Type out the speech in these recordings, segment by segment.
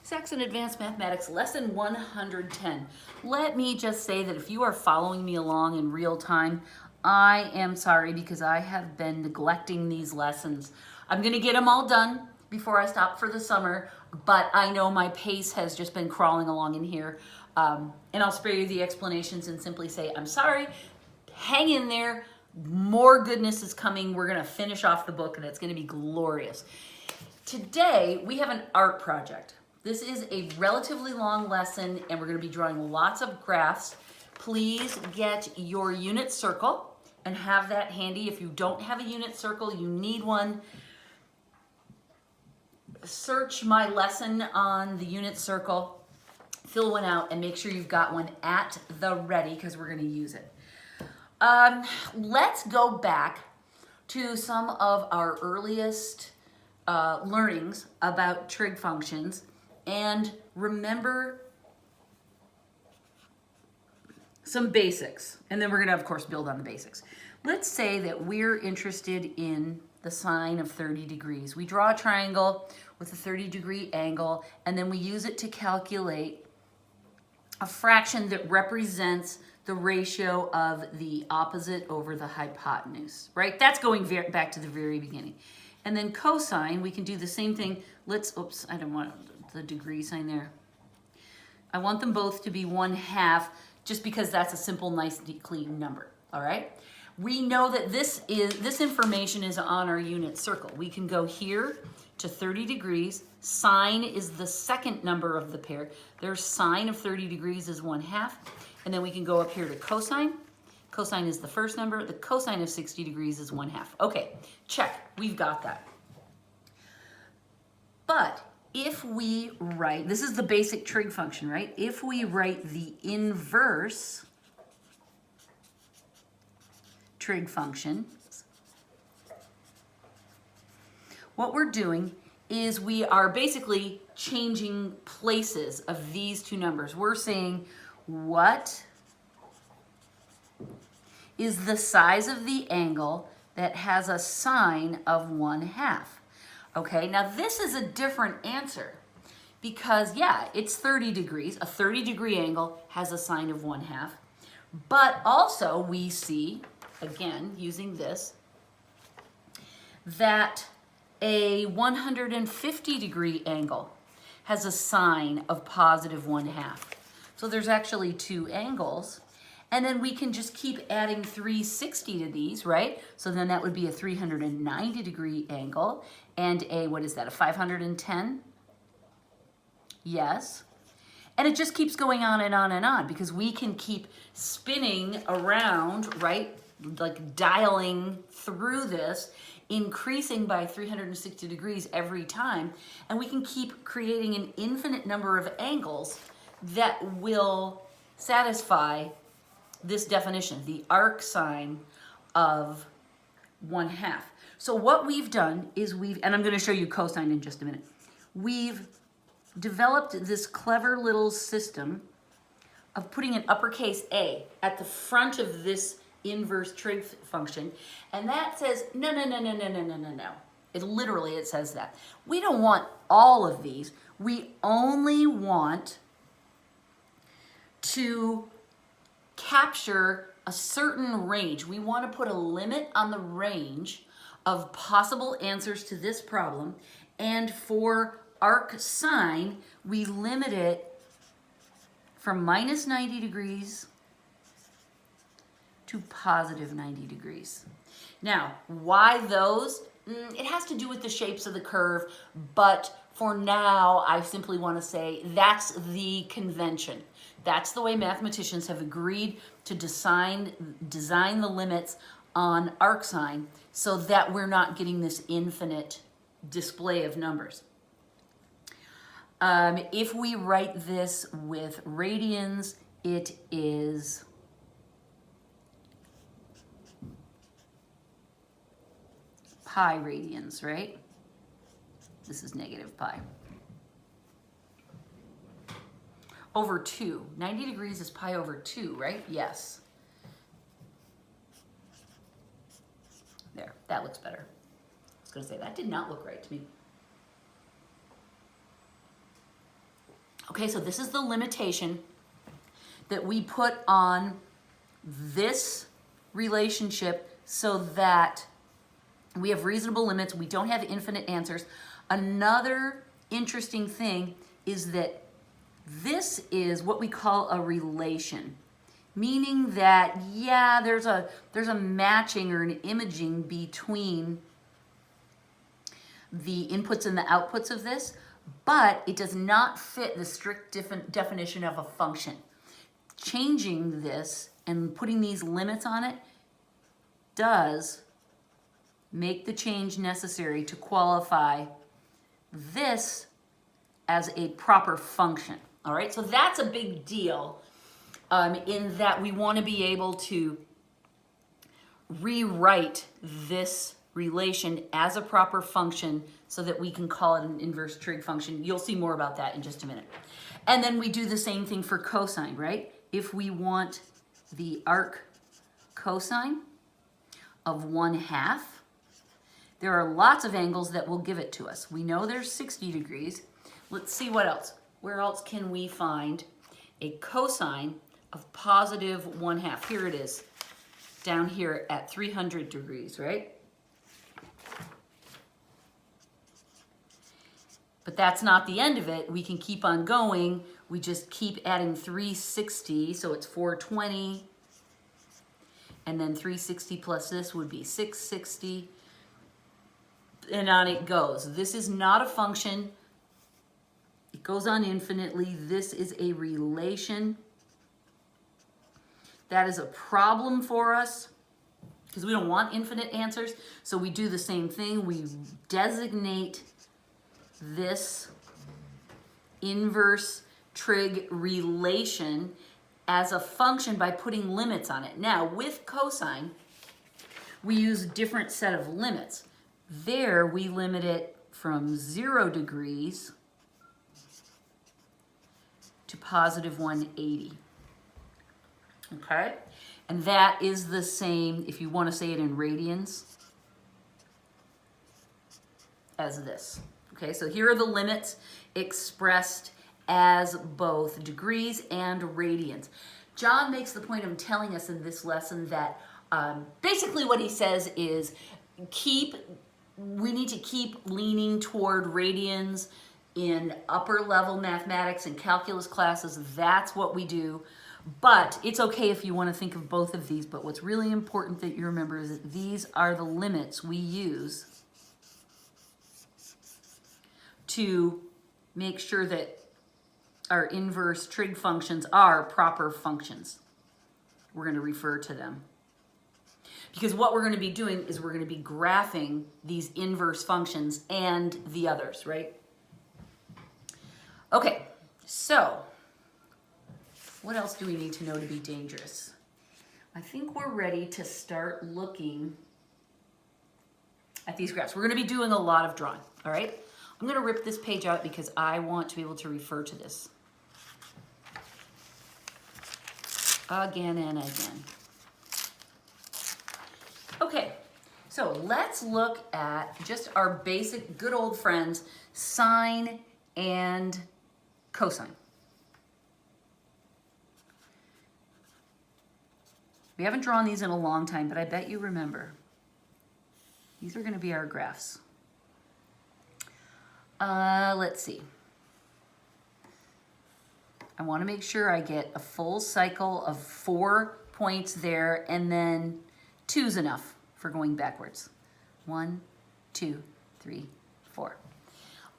Saxon Advanced Mathematics, Lesson 110. Let me just say that if you are following me along in real time, I am sorry because I have been neglecting these lessons. I'm going to get them all done before I stop for the summer, but I know my pace has just been crawling along in here. And I'll spare you the explanations and simply say, I'm sorry, hang in there. More goodness is coming. We're going to finish off the book and it's going to be glorious. Today, we have an art project. This is a relatively long lesson and we're going to be drawing lots of graphs. Please get your unit circle and have that handy. If you don't have a unit circle, you need one. Search my lesson on the unit circle, fill one out, and make sure you've got one at the ready because we're going to use it. Let's go back to some of our earliest learnings about trig functions and remember some basics. And then we're going to, of course, build on the basics. Let's say that we're interested in the sine of 30 degrees. We draw a triangle with a 30-degree angle, and then we use it to calculate a fraction that represents the ratio of the opposite over the hypotenuse, right? That's going back to the very beginning. And then cosine, we can do the same thing. Oops, I don't want the degree sign there. I want them both to be 1/2 just because that's a simple, nice, clean number, all right? We know that this information is on our unit circle. We can go here to 30 degrees. Sine is the second number of the pair. Their sine of 30 degrees is 1/2. And then we can go up here to cosine. Cosine is the first number. The cosine of 60 degrees is 1/2. Okay, check. We've got that. But if we write, this is the basic trig function, right? If we write the inverse trig function, what we're doing is we are basically changing places of these two numbers. We're saying what is the size of the angle that has a sine of 1/2. Okay, now this is a different answer because, yeah, it's 30 degrees. A 30-degree angle has a sine of 1/2. But also we see, again, using this, that a 150-degree angle has a sine of positive 1/2. So there's actually two angles. And then we can just keep adding 360 to these, right? So then that would be a 390-degree angle and a, what is that, a 510? Yes. And it just keeps going on and on and on because we can keep spinning around, right? Like dialing through this, increasing by 360 degrees every time. And we can keep creating an infinite number of angles that will satisfy this definition, the arc sine of 1/2. So what we've done is and I'm going to show you cosine in just a minute. We've developed this clever little system of putting an uppercase A at the front of this inverse trig function, and that says no. It literally says that. We don't want all of these. We only want to capture a certain range. We want to put a limit on the range of possible answers to this problem, and for arc sine, we limit it from minus 90 degrees to positive 90 degrees. Now, why those? It has to do with the shapes of the curve, but for now, I simply want to say that's the convention. That's the way mathematicians have agreed to design the limits on arc sine so that we're not getting this infinite display of numbers. If we write this with radians, it is pi radians, right? This is negative pi. Over 2. 90 degrees is pi over 2, right? Yes. There, that looks better. I was going to say, that did not look right to me. Okay, so this is the limitation that we put on this relationship so that we have reasonable limits. We don't have infinite answers. Another interesting thing is that this is what we call a relation, meaning that, yeah, there's a matching or an imaging between the inputs and the outputs of this, but it does not fit the strict definition of a function. Changing this and putting these limits on it does make the change necessary to qualify this as a proper function. All right, so that's a big deal in that we want to be able to rewrite this relation as a proper function so that we can call it an inverse trig function. You'll see more about that in just a minute. And then we do the same thing for cosine, right? If we want the arc cosine of 1/2, there are lots of angles that will give it to us. We know there's 60 degrees. Let's see what else. Where else can we find a cosine of positive 1/2? Here it is, down here at 300 degrees, right? But that's not the end of it. We can keep on going. We just keep adding 360, so it's 420. And then 360 plus this would be 660. And on it goes. This is not a function. It goes on infinitely. This is a relation. That is a problem for us because we don't want infinite answers. So we do the same thing. We designate this inverse trig relation as a function by putting limits on it. Now, with cosine, we use a different set of limits. There, we limit it from 0 degrees to positive 180. Okay? And that is the same, if you want to say it in radians, as this. Okay, so here are the limits expressed as both degrees and radians. John makes the point of telling us in this lesson that basically what he says is we need to keep leaning toward radians in upper level mathematics and calculus classes. That's what we do. But it's okay if you want to think of both of these. But what's really important that you remember is that these are the limits we use to make sure that our inverse trig functions are proper functions. We're going to refer to them. Because what we're going to be doing is we're going to be graphing these inverse functions and the others, right? Okay, so what else do we need to know to be dangerous? I think we're ready to start looking at these graphs. We're going to be doing a lot of drawing, all right? I'm going to rip this page out because I want to be able to refer to this again and again. Okay, so let's look at just our basic good old friends, sine and cosine. We haven't drawn these in a long time, but I bet you remember. These are going to be our graphs. Let's see. I want to make sure I get a full cycle of 4 points there, and then 2's enough for going backwards. 1, 2, 3, 4.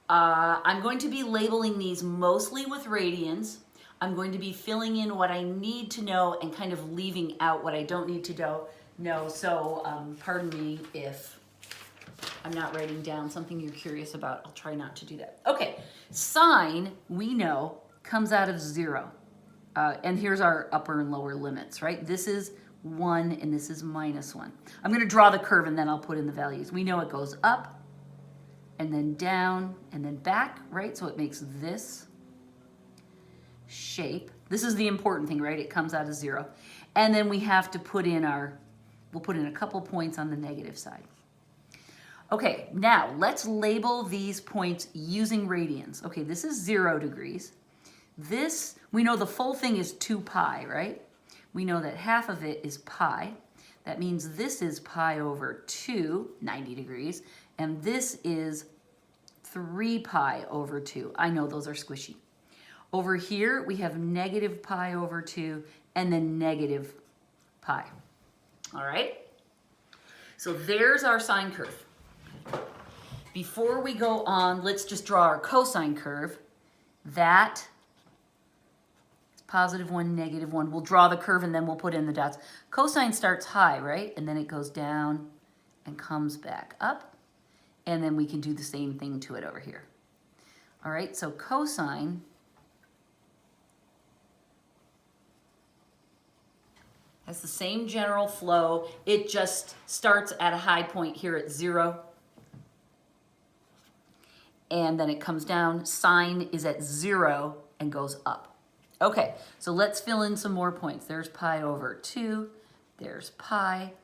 I'm going to be labeling these mostly with radians. I'm going to be filling in what I need to know and kind of leaving out what I don't need to know. So pardon me if I'm not writing down something you're curious about. I'll try not to do that. Okay, sine, we know, comes out of 0. And here's our upper and lower limits, right? This is 1 and this is -1. I'm going to draw the curve and then I'll put in the values. We know it goes up and then down and then back, right? So it makes this shape. This is the important thing, right? It comes out of 0. And then we have to put in we'll put in a couple points on the negative side. Okay, now let's label these points using radians. Okay, this is 0 degrees. This, we know the full thing is 2 pi, right? We know that half of it is pi. That means this is pi over 2, 90 degrees, and this is 3 pi over 2. I know those are squishy. Over here, we have negative pi over 2 and then negative pi. All right? So there's our sine curve. Before we go on, let's just draw our cosine curve. That is +1, -1. We'll draw the curve and then we'll put in the dots. Cosine starts high, right? And then it goes down and comes back up. And then we can do the same thing to it over here. All right, so cosine has the same general flow. It just starts at a high point here at 0. And then it comes down. Sine is at 0 and goes up. Okay, so let's fill in some more points. There's pi over 2. There's pi.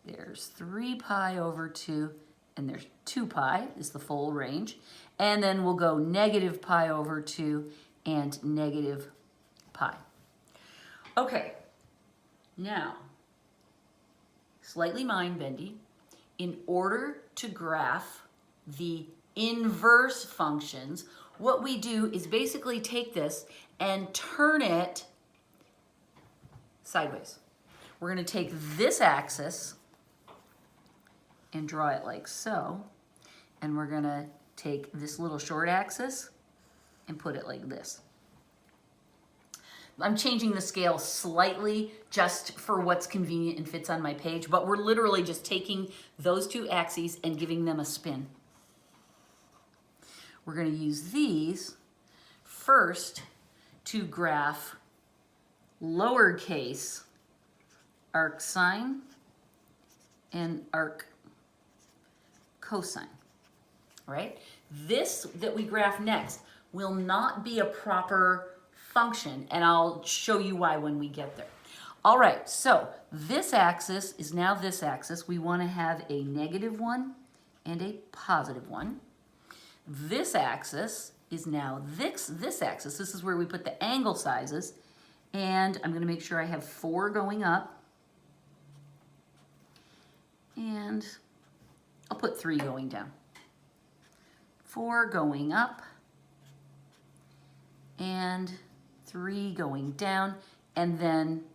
There's 3 pi over 2. And there's 2 pi is the full range. And then we'll go negative pi over 2 and negative pi. Okay, now, slightly mind-bendy. In order to graph the inverse functions, what we do is basically take this and turn it sideways. We're going to take this axis and draw it like so, and we're going to take this little short axis and put it like this. I'm changing the scale slightly just for what's convenient and fits on my page, but we're literally just taking those two axes and giving them a spin. We're going to use these first to graph lowercase arc sine and arc cosine, right? This that we graph next will not be a proper function, and I'll show you why when we get there. All right, so this axis is now this axis. We want to have a -1 and a +1. This axis is now this axis. This is where we put the angle sizes, and I'm going to make sure I have 4 going up, and I'll put 3 going down. 4 going up, and 3 going down, and then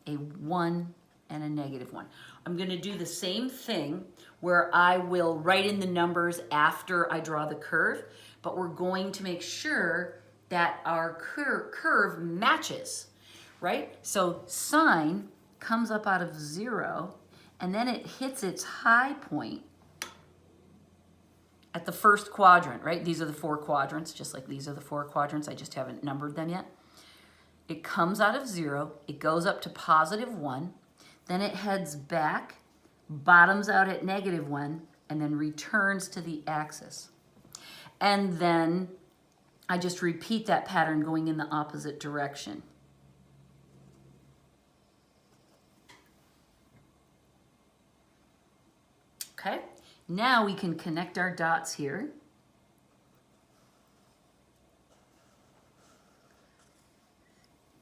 a 1 and a -1. I'm going to do the same thing where I will write in the numbers after I draw the curve, but we're going to make sure that our curve matches, right? So sine comes up out of 0, and then it hits its high point at the first quadrant, right? These are the 4 quadrants, just like these are the 4 quadrants. I just haven't numbered them yet. It comes out of 0, it goes up to +1, then it heads back, bottoms out at -1, and then returns to the axis. And then I just repeat that pattern going in the opposite direction. Okay, now we can connect our dots here.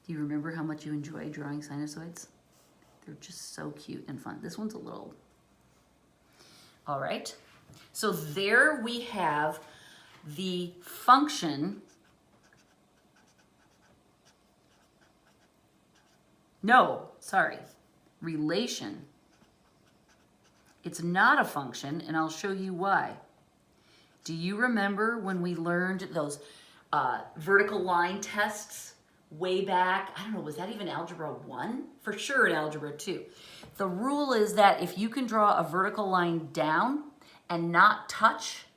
Do you remember how much you enjoy drawing sinusoids? They're just so cute and fun. This one's a little... All right, so there we have the function. No, sorry, relation. It's not a function, and I'll show you why. Do you remember when we learned those vertical line tests way back? I don't know, was that even Algebra 1? For sure in Algebra 2. The rule is that if you can draw a vertical line down and not touch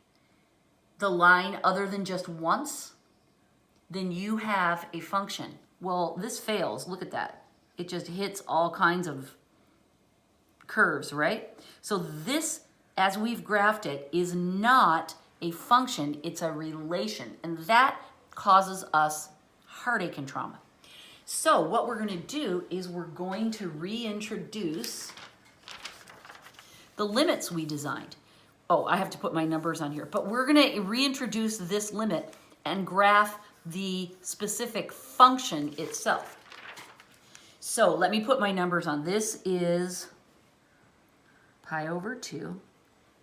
the line other than just once, then you have a function. Well, this fails. Look at that. It just hits all kinds of curves, right? So this, as we've graphed it, is not a function, it's a relation, and that causes us heartache and trauma. So what we're going to do is we're going to reintroduce the limits we designed. Oh, I have to put my numbers on here, but we're going to reintroduce this limit and graph the specific function itself. So let me put my numbers on. This is pi over 2.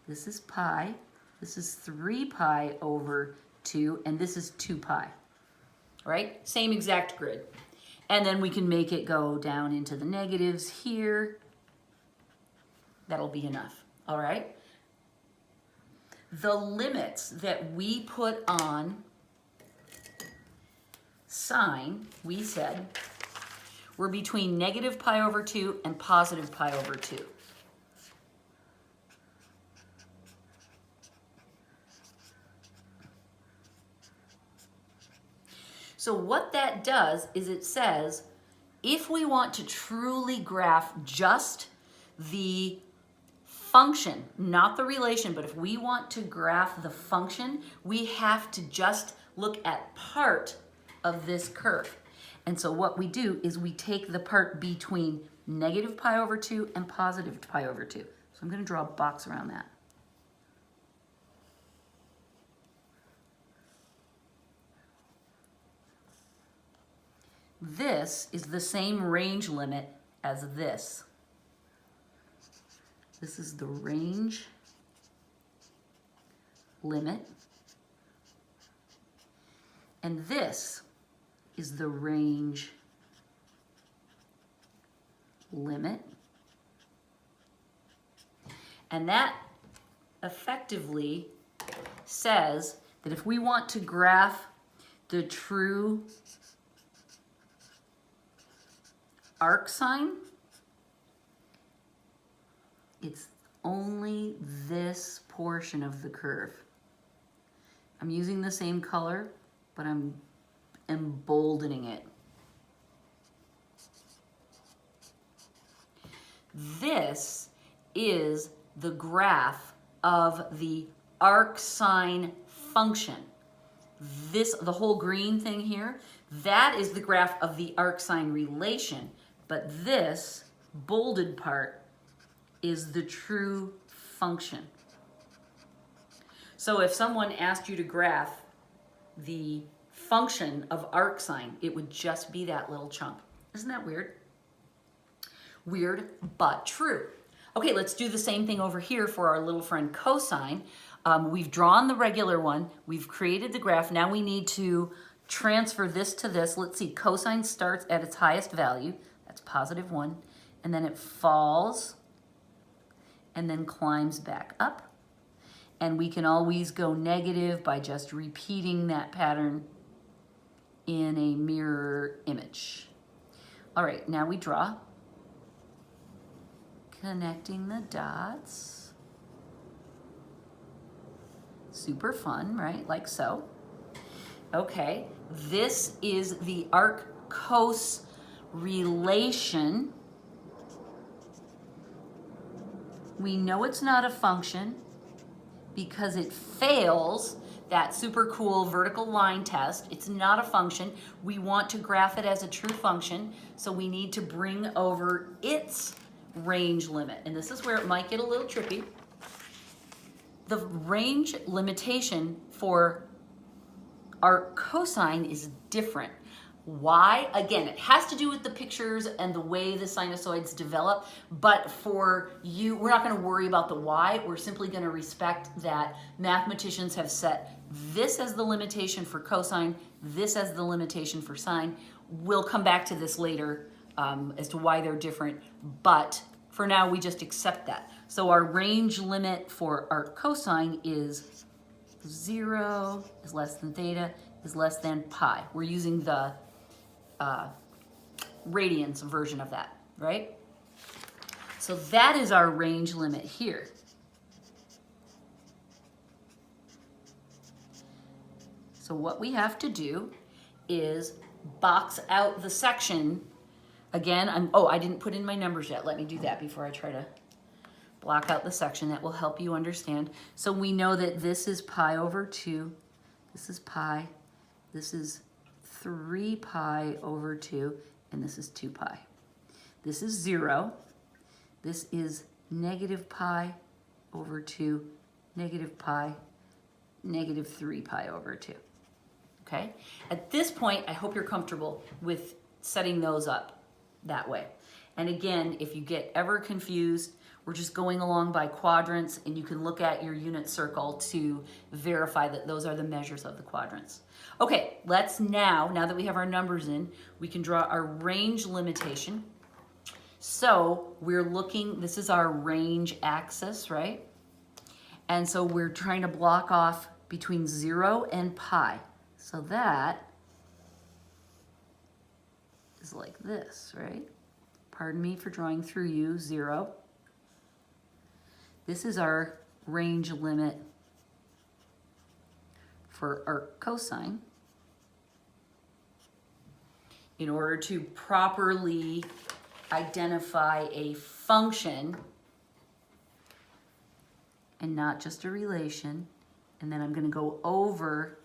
This is pi. This is 3 pi over 2. And this is 2 pi. Right? Same exact grid. And then we can make it go down into the negatives here. That'll be enough. All right? The limits that we put on sine, we said, were between negative pi over 2 and positive pi over 2. So what that does is it says, if we want to truly graph just the function, not the relation, but if we want to graph the function, we have to just look at part of this curve. And so what we do is we take the part between negative pi over 2 and positive pi over 2. So I'm going to draw a box around that. This is the same range limit as this. This is the range limit. And this is the range limit. And that effectively says that if we want to graph the true arc sine, it's only this portion of the curve. I'm using the same color, but I'm emboldening it. This is the graph of the arc sine function. The whole green thing here, that is the graph of the arc sine relation. But this bolded part is the true function. So if someone asked you to graph the function of arc sine, it would just be that little chunk. Isn't that weird? Weird, but true. Okay, let's do the same thing over here for our little friend cosine. We've drawn the regular one. We've created the graph. Now we need to transfer this to this. Let's see, cosine starts at its highest value. That's positive 1. And then it falls and then climbs back up. And we can always go negative by just repeating that pattern in a mirror image. All right, now we draw. Connecting the dots. Super fun, right? Like so. Okay, this is the arc-cos relation. We know it's not a function because it fails that super cool vertical line test. It's not a function. We want to graph it as a true function, so we need to bring over its range limit. And this is where it might get a little tricky. The range limitation for our cosine is different. Why? Again, it has to do with the pictures and the way the sinusoids develop, but for you, we're not going to worry about the why. We're simply going to respect that mathematicians have set this as the limitation for cosine, this as the limitation for sine. We'll come back to this later as to why they're different, but for now, we just accept that. So our range limit for our cosine is 0 is less than theta is less than pi. We're using the radians version of that, right? So that is our range limit here. So what we have to do is box out the section. Again, I didn't put in my numbers yet. Let me do that before I try to block out the section. That will help you understand. So we know that this is pi over 2. This is pi. This is 3 pi over 2. And this is 2 pi. This is 0. This is negative pi over 2, negative pi, negative 3 pi over 2. okay? At this point, I hope you're comfortable with setting those up that way. And again, if you get ever confused, we're just going along by quadrants, and you can look at your unit circle to verify that those are the measures of the quadrants. Okay, let's now that we have our numbers in, we can draw our range limitation. So we're looking, this is our range axis, right? And so we're trying to block off between 0 and pi. So that is like this, right? Pardon me for drawing through you, 0. This is our range limit for our cosine. In order to properly identify a function and not just a relation, and then I'm going to go over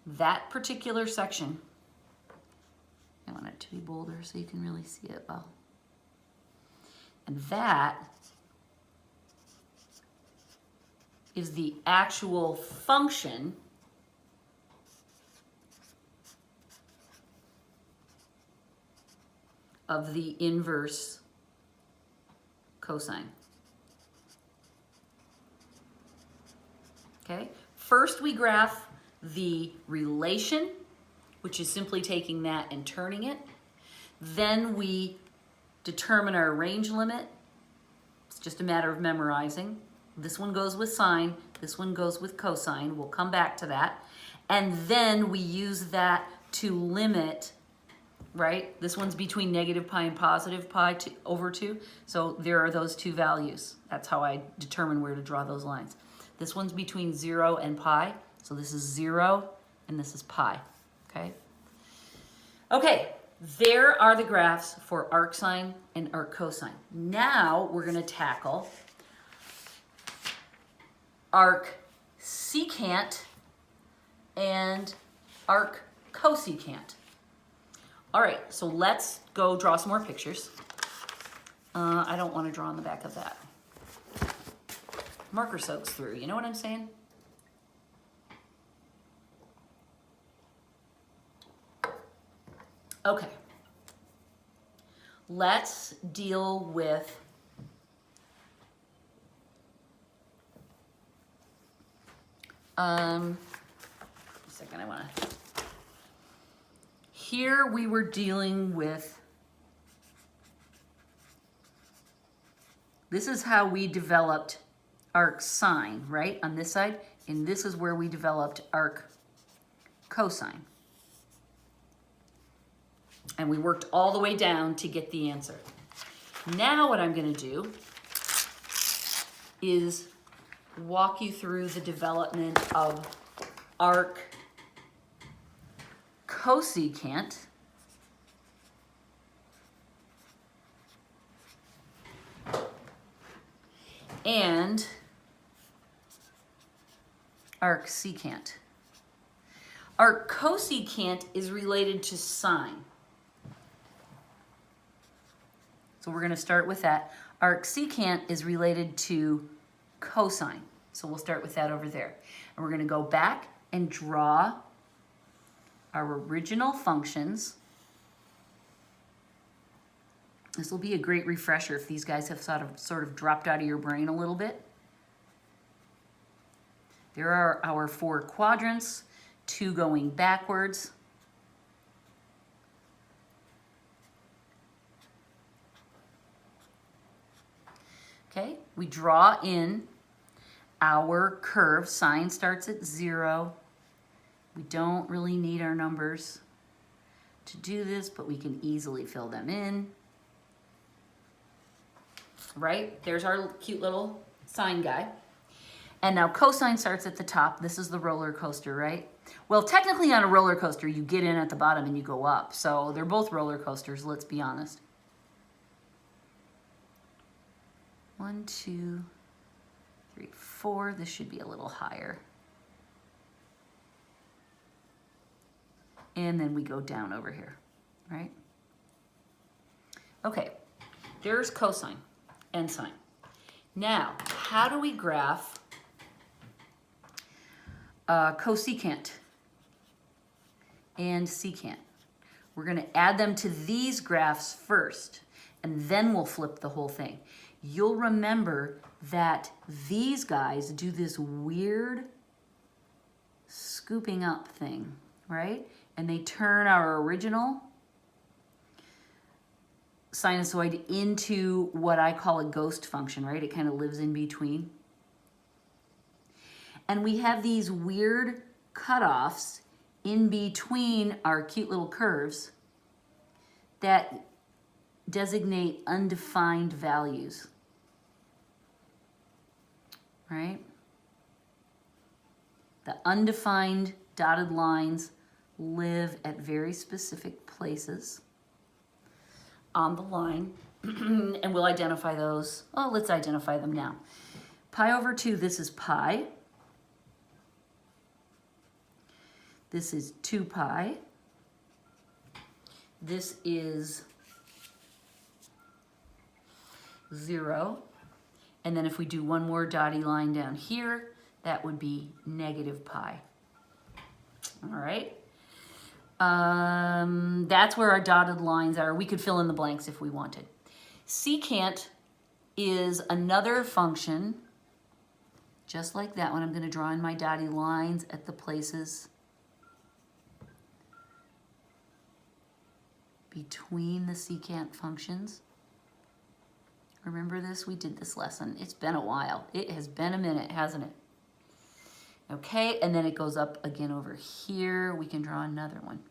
that particular section. I want it to be bolder so you can really see it well. And that is the actual function of the inverse cosine. Okay, first we graph the relation, which is simply taking that and turning it. Then we determine our range limit. It's just a matter of memorizing. This one goes with sine, this one goes with cosine. We'll come back to that. And then we use that to limit, right? This one's between negative pi and positive pi over 2. So there are those two values. That's how I determine where to draw those lines. This one's between 0 and pi. So this is 0 and this is pi, okay? Okay, there are the graphs for arcsine and arccosine. Now we're gonna tackle arcsecant and arccosecant. All right, so let's go draw some more pictures. I don't want to draw on the back of that. Marker soaks through, you know what I'm saying? Okay, let's deal with a second, here we were dealing with, this is how we developed arcsine, right, on this side, and this is where we developed arccosine. And we worked all the way down to get the answer. Now what I'm going to do is walk you through the development of arccosecant and arcsecant. Arccosecant is related to sine. So we're going to start with that. Arcsecant is related to cosine. So we'll start with that over there. And we're going to go back and draw our original functions. This will be a great refresher if these guys have sort of dropped out of your brain a little bit. There are our 4 quadrants, 2 going backwards. Okay, we draw in our curve. Sine starts at 0. We don't really need our numbers to do this, but we can easily fill them in. Right, there's our cute little sine guy. And now cosine starts at the top. This is the roller coaster, right? Well, technically on a roller coaster, you get in at the bottom and you go up. So they're both roller coasters, let's be honest. 1, 2, 3, 4. This should be a little higher. And then we go down over here, right? Okay, there's cosine and sine. Now, how do we graph cosecant and secant? We're going to add them to these graphs first, and then we'll flip the whole thing. You'll remember that these guys do this weird scooping up thing, right? And they turn our original sinusoid into what I call a ghost function, right? It kind of lives in between. And we have these weird cutoffs in between our cute little curves that designate undefined values, right? The undefined dotted lines live at very specific places on the line, and we'll identify those. Oh, let's identify them now. Pi over 2, this is pi. This is 2 pi. This is 0. And then if we do one more dotted line down here, that would be negative pi. All right. That's where our dotted lines are. We could fill in the blanks if we wanted. Secant is another function, just like that one. I'm going to draw in my dotted lines at the places between the secant functions. Remember this? We did this lesson. It's been a while. It has been a minute, hasn't it? Okay, and then it goes up again over here. We can draw another one.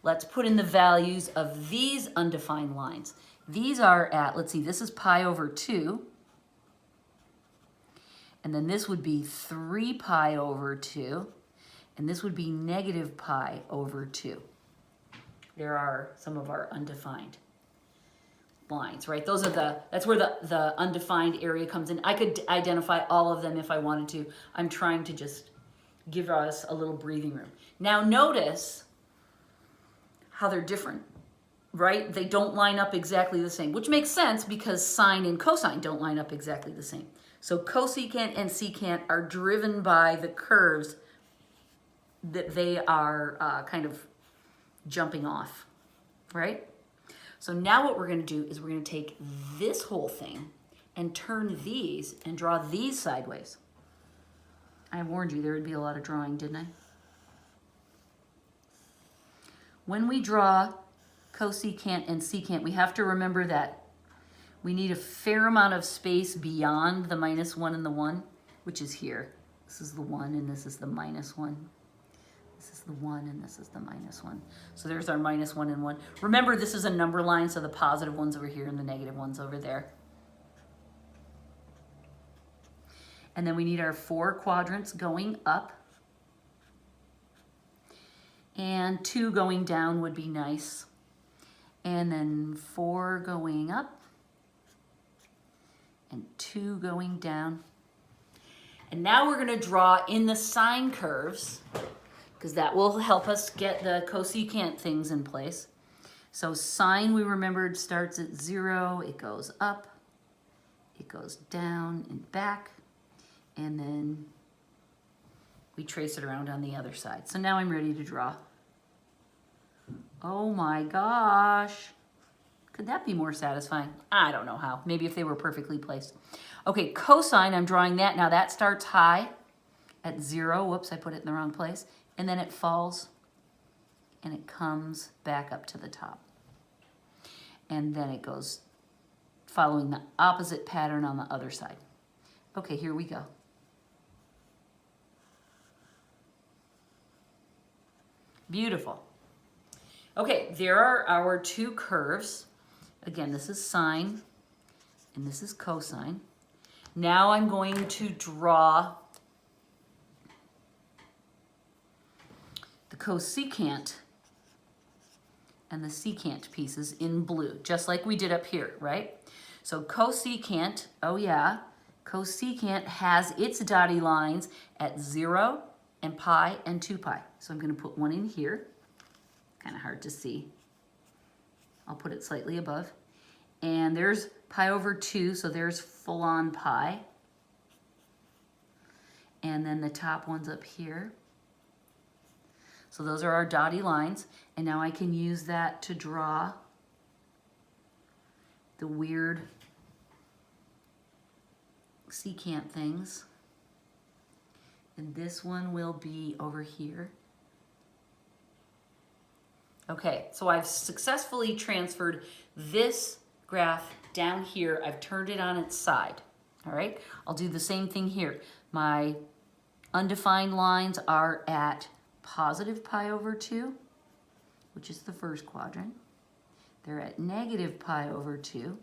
Let's put in the values of these undefined lines. These are at, let's see, this is pi over 2. And then this would be 3 pi over 2. And this would be negative pi over 2. There are some of our undefined lines, right? Those are that's where the undefined area comes in. I could identify all of them if I wanted to. I'm trying to just give us a little breathing room. Now notice how they're different, right? They don't line up exactly the same, which makes sense because sine and cosine don't line up exactly the same. So cosecant and secant are driven by the curves that they are kind of jumping off, right? So now what we're going to do is we're going to take this whole thing and turn these and draw these sideways. I warned you there would be a lot of drawing, didn't I? When we draw cosecant and secant, we have to remember that we need a fair amount of space beyond the -1 and the 1, which is here. This is the 1 and this is the -1. This is the 1 and this is the -1. So there's our -1 and 1. Remember, this is a number line, so the positive one's over here and the negative one's over there. And then we need our 4 quadrants going up. And 2 going down would be nice. And then 4 going up. And 2 going down. And now we're going to draw in the sine curves, because that will help us get the cosecant things in place. So sine, we remembered, starts at 0. It goes up. It goes down and back. And then we trace it around on the other side. So now I'm ready to draw. Oh my gosh. Could that be more satisfying? I don't know how. Maybe if they were perfectly placed. Okay, cosine, I'm drawing that. Now that starts high at 0. Whoops, I put it in the wrong place. And then it falls and it comes back up to the top. And then it goes following the opposite pattern on the other side. Okay, here we go. Beautiful. Okay, there are our 2 curves. Again, this is sine and this is cosine. Now I'm going to draw the cosecant and the secant pieces in blue, just like we did up here, right? So cosecant, oh yeah, cosecant has its dotted lines at 0 and pi and 2 pi. So I'm going to put one in here. Kind of hard to see. I'll put it slightly above. And there's pi over 2, so there's full on pi. and then the top one's up here. So those are our dotted lines, and now I can use that to draw the weird secant things. And this one will be over here. Okay, so I've successfully transferred this graph down here. I've turned it on its side. All right, I'll do the same thing here. My undefined lines are at positive pi over 2, which is the first quadrant. They're at negative pi over 2.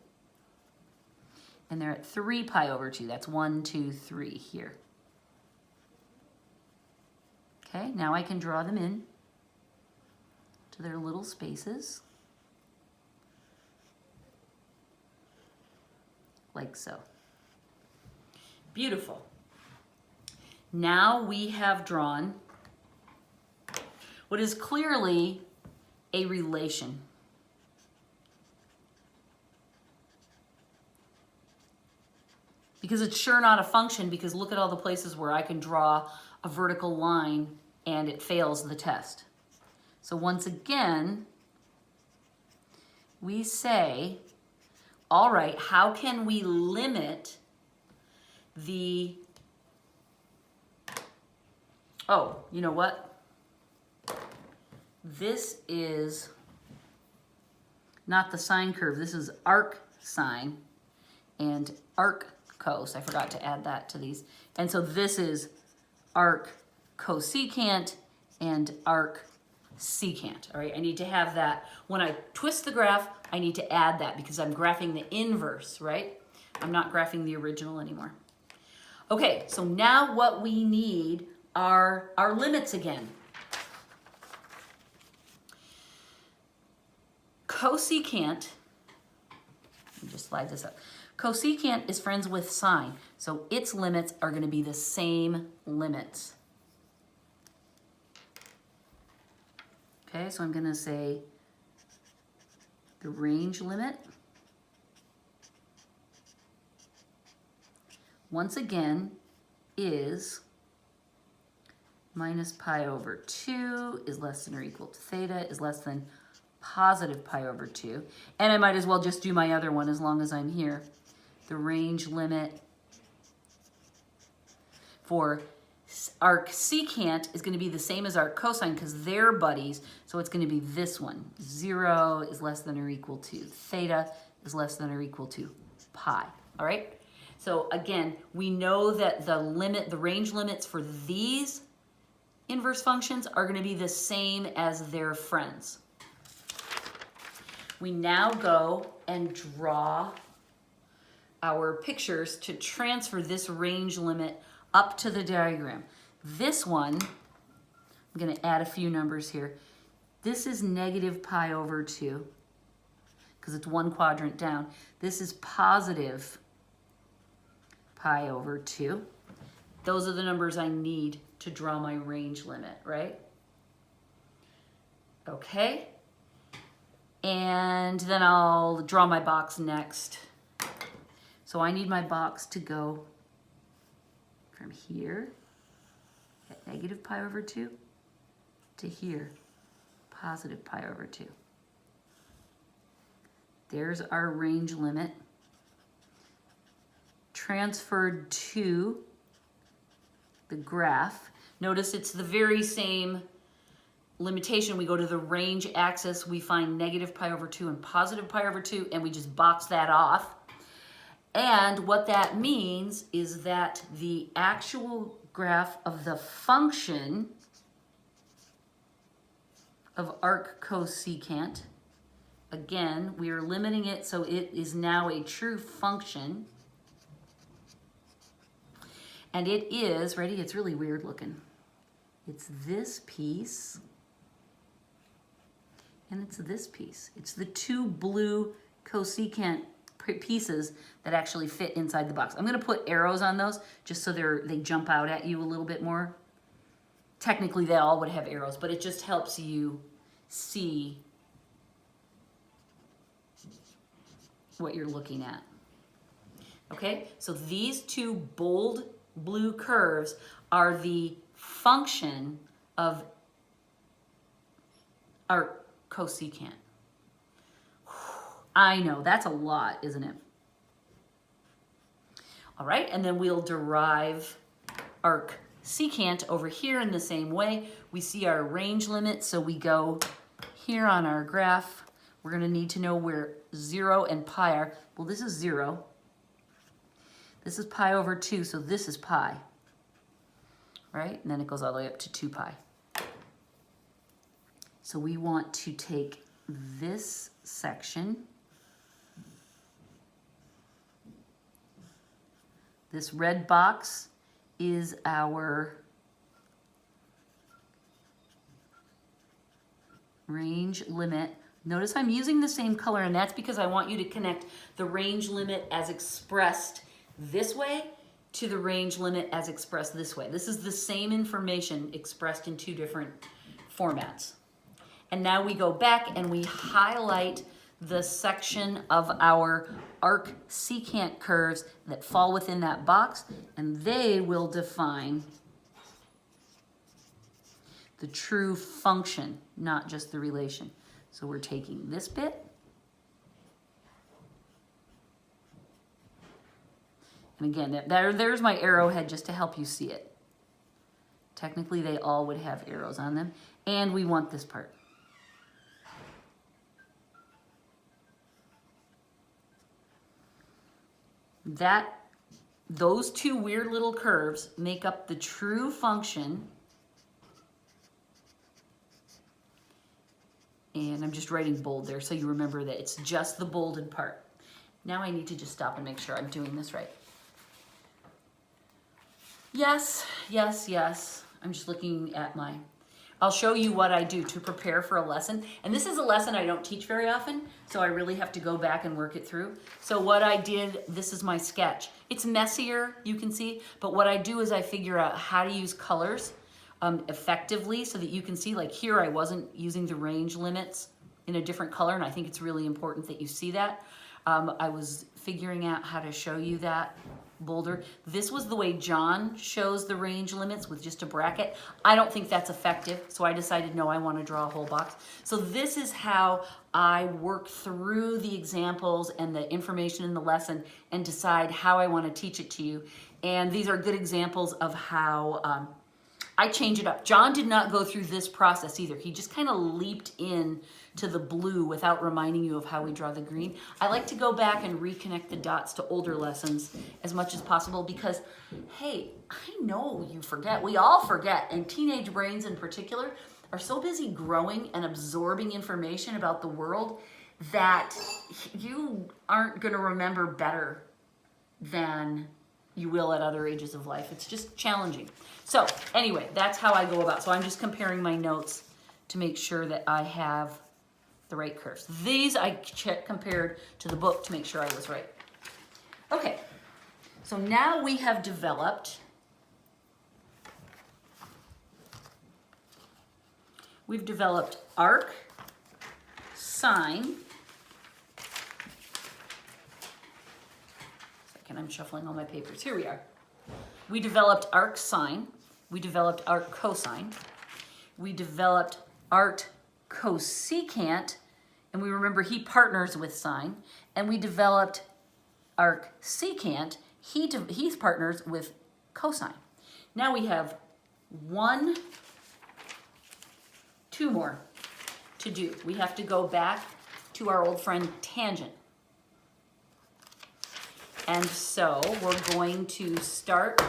And they're at 3 pi over 2. That's 1, 2, 3 here. Okay, now I can draw them in to their little spaces, like so. Beautiful. Now we have drawn what is clearly a relation. Because it's sure not a function, because look at all the places where I can draw a vertical line and it fails the test. So once again, we say, all right, how can we limit the, oh, you know what? This is not the sine curve. This is arc sine and arc cos. I forgot to add that to these. And so this is arc cosecant and arc secant. All right, I need to have that. When I twist the graph, I need to add that because I'm graphing the inverse, right? I'm not graphing the original anymore. Okay, so now what we need are our limits again. Cosecant, let me just slide this up. Cosecant is friends with sine, so its limits are going to be the same limits. Okay, so I'm going to say the range limit, once again, is minus pi over 2 is less than or equal to theta is less than positive pi over 2. And I might as well just do my other one as long as I'm here. The range limit for arc secant is going to be the same as arc cosine because they're buddies. So it's going to be this one. 0 is less than or equal to theta is less than or equal to pi. All right? So again, we know that the range limits for these inverse functions are going to be the same as their friends. We now go and draw our pictures to transfer this range limit up to the diagram. This one, I'm going to add a few numbers here. This is negative pi over 2 because it's one quadrant down. This is positive pi over 2. Those are the numbers I need to draw my range limit, right? Okay. And then I'll draw my box next. So I need my box to go from here at negative pi over 2 to here, positive pi over 2. There's our range limit transferred to the graph. Notice it's the very same limitation. We go to the range axis, we find negative pi over 2 and positive pi over 2, and we just box that off. And what that means is that the actual graph of the function of arc cosecant, again, we are limiting it so it is now a true function. And it is, ready? It's really weird looking. It's this piece, and it's this piece. It's the two blue cosecant pieces that actually fit inside the box. I'm going to put arrows on those just so they jump out at you a little bit more. Technically, they all would have arrows, but it just helps you see what you're looking at. Okay, so these two bold blue curves are the function of our cosecant. I know, that's a lot, isn't it? All right, and then we'll derive arc secant over here in the same way. We see our range limit, so we go here on our graph. We're gonna need to know where 0 and pi are. Well, this is 0. This is pi over 2, so this is pi, right? And then it goes all the way up to 2 pi. So we want to take this section, this red box is our range limit. Notice I'm using the same color, and that's because I want you to connect the range limit as expressed this way to the range limit as expressed this way. This is the same information expressed in 2 different formats. And now we go back and we highlight the section of our arc secant curves that fall within that box, and they will define the true function, not just the relation. So we're taking this bit, and again, there's my arrowhead just to help you see it. Technically, they all would have arrows on them, and we want this part. Those 2 weird little curves make up the true function. And I'm just writing bold there so you remember that it's just the bolded part. Now I need to just stop and make sure I'm doing this right. Yes, yes, yes. I'm just looking at I'll show you what I do to prepare for a lesson. And this is a lesson I don't teach very often, so I really have to go back and work it through. So what I did, this is my sketch. It's messier, you can see, but what I do is I figure out how to use colors effectively so that you can see, like here I wasn't using the range limits in a different color, and I think it's really important that you see that. I was figuring out how to show you that bolder. This was the way John shows the range limits with just a bracket. I don't think that's effective, so I decided, no, I want to draw a whole box. So this is how I work through the examples and the information in the lesson and decide how I want to teach it to you. And these are good examples of how I change it up. John did not go through this process either. He just kind of leaped in to the blue without reminding you of how we draw the green. I like to go back and reconnect the dots to older lessons as much as possible because, hey, I know you forget. We all forget, and teenage brains in particular are so busy growing and absorbing information about the world that you aren't going to remember better than you will at other ages of life. It's just challenging. So anyway, that's how I go about. So I'm just comparing my notes to make sure that I have the right curves. These I compared to the book to make sure I was right. Okay, so now we have developed, arc, sine. Second, I'm shuffling all my papers. Here we are. We developed arc sine. We developed arc cosine. We developed arc cosecant, and we remember he partners with sine. And we developed arc secant. He partners with cosine. Now we have 2 more to do. We have to go back to our old friend tangent. And so we're going to start.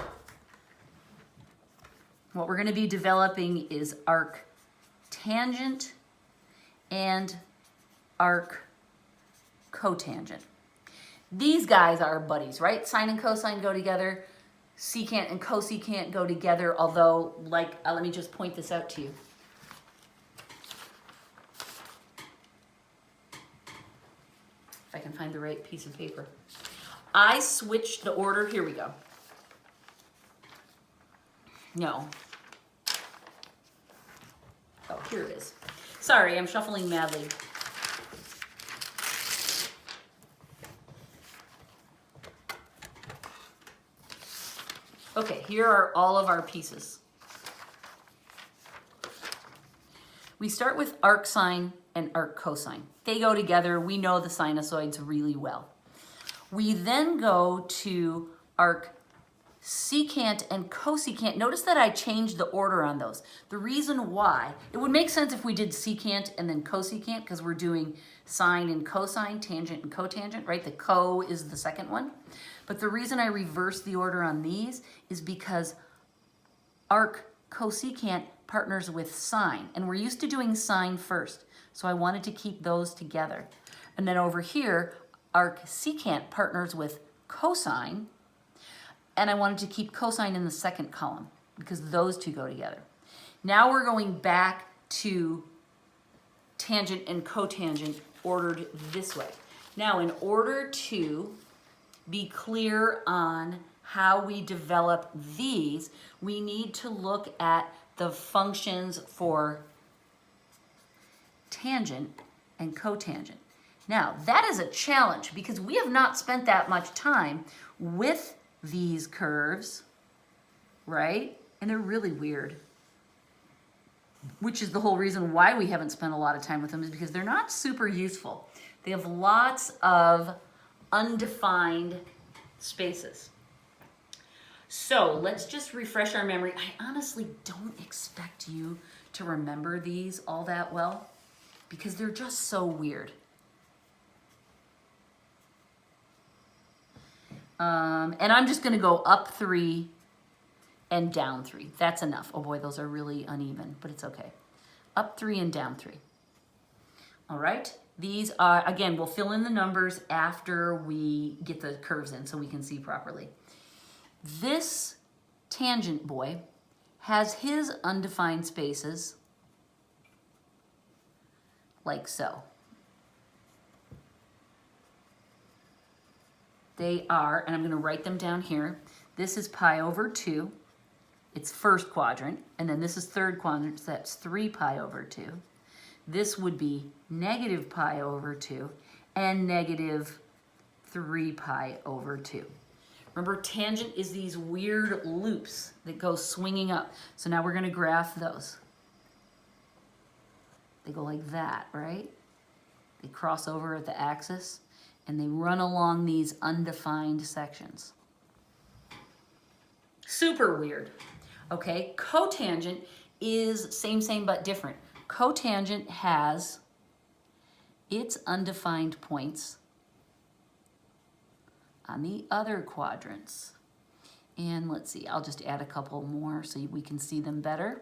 What we're going to be developing is arc tangent and arc cotangent. These guys are buddies, right? Sine and cosine go together. Secant and cosecant go together, although, let me just point this out to you. If I can find the right piece of paper. I switched the order. Here we go. No. Oh, here it is. Sorry, I'm shuffling madly. Okay, here are all of our pieces. We start with arc sine and arc cosine. They go together. We know the sinusoids really well. We then go to arc secant and cosecant. Notice that I changed the order on those. The reason why, it would make sense if we did secant and then cosecant because we're doing sine and cosine, tangent and cotangent, right? The co is the second one. But the reason I reversed the order on these is because arc cosecant partners with sine, and we're used to doing sine first, so I wanted to keep those together. And then over here, arc secant partners with cosine, and I wanted to keep cosine in the second column because those two go together. Now we're going back to tangent and cotangent ordered this way. Now, in order to be clear on how we develop these, we need to look at the functions for tangent and cotangent. Now, that is a challenge because we have not spent that much time with these curves, right? And they're really weird, which is the whole reason why we haven't spent a lot of time with them, is because they're not super useful. They have lots of undefined spaces. So let's just refresh our memory. I honestly don't expect you to remember these all that well because they're just so weird. And I'm just gonna go up 3 and down 3. That's enough. Oh boy, those are really uneven, but it's okay. Up 3 and down 3. All right, these are, again, we'll fill in the numbers after we get the curves in so we can see properly. This tangent boy has his undefined spaces like so. They are, and I'm going to write them down here. This is pi over 2. It's first quadrant. And then this is third quadrant, so that's 3 pi over 2. This would be negative pi over 2 and negative 3 pi over 2. Remember, tangent is these weird loops that go swinging up. So now we're going to graph those. They go like that, right? They cross over at the axis, and they run along these undefined sections. Super weird. Okay, cotangent is same but different. Cotangent has its undefined points on the other quadrants. And let's see, I'll just add a couple more so we can see them better.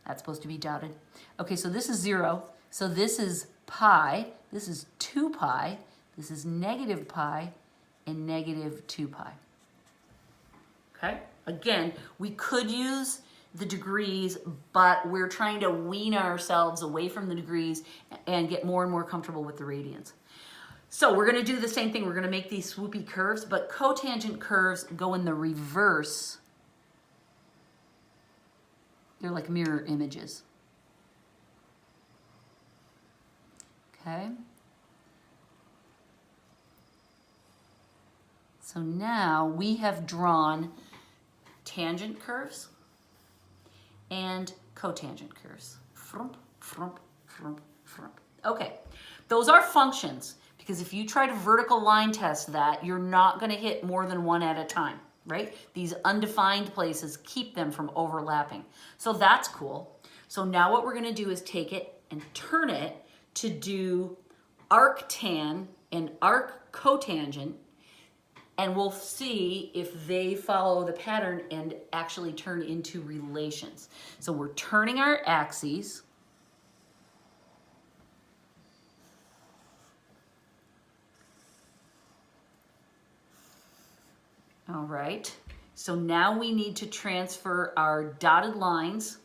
That's supposed to be dotted. Okay, so this is 0. So this is pi, this is 2 pi, this is negative pi, and negative 2 pi. Okay, again, we could use the degrees, but we're trying to wean ourselves away from the degrees and get more and more comfortable with the radians. So we're going to do the same thing. We're going to make these swoopy curves, but cotangent curves go in the reverse. They're like mirror images. Okay. So now we have drawn tangent curves and cotangent curves. Frump, frump, frump, frump. Okay, those are functions, because if you try to vertical line test that, you're not going to hit more than one at a time, right? These undefined places keep them from overlapping. So that's cool. So now what we're going to do is take it and turn it to do arctan and arccotangent, and we'll see if they follow the pattern and actually turn into relations. So we're turning our axes. All right, so now we need to transfer our dotted lines